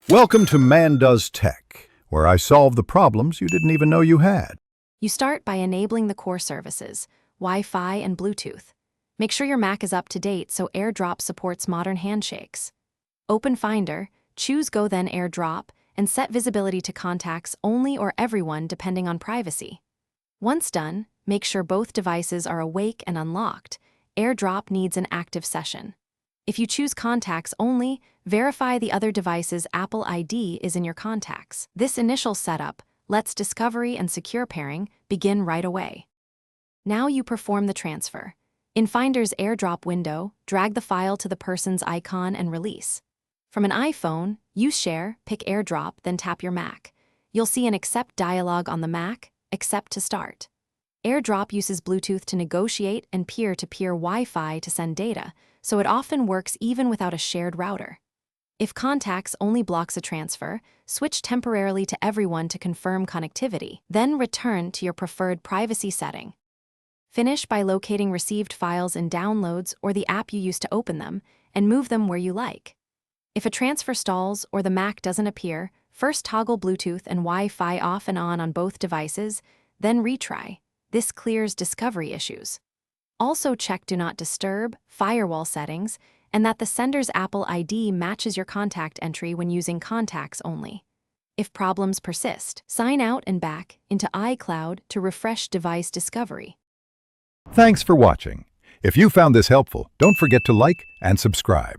Welcome to Man Does Tech, where I solve the problems you didn't even know you had. You start by enabling the core services, Wi-Fi and Bluetooth. Make sure your Mac is up to date so Airdrop supports modern handshakes. Open Finder, choose Go Then Airdrop, and set visibility to contacts only or everyone depending on privacy. Once done, make sure both devices are awake and unlocked. Airdrop needs an active session. If you choose contacts only, verify the other device's Apple ID is in your contacts. This initial setup lets discovery and secure pairing begin right away. Now you perform the transfer. In Finder's Airdrop window, drag the file to the person's icon and release. From an iPhone, use Share, pick Airdrop, then tap your Mac. You'll see an Accept dialog on the Mac, Accept to start. Airdrop uses Bluetooth to negotiate and peer-to-peer Wi-Fi to send data, so it often works even without a shared router. If Contacts only blocks a transfer, switch temporarily to Everyone to confirm connectivity, then return to your preferred privacy setting. Finish by locating received files in Downloads or the app you used to open them, and move them where you like. If a transfer stalls or the Mac doesn't appear, first toggle Bluetooth and Wi-Fi off and on both devices, then retry. This clears discovery issues. Also check Do Not Disturb, firewall settings, and that the sender's Apple ID matches your contact entry when using contacts only. If problems persist, sign out and back into iCloud to refresh device discovery. Thanks for watching. If you found this helpful, don't forget to like and subscribe.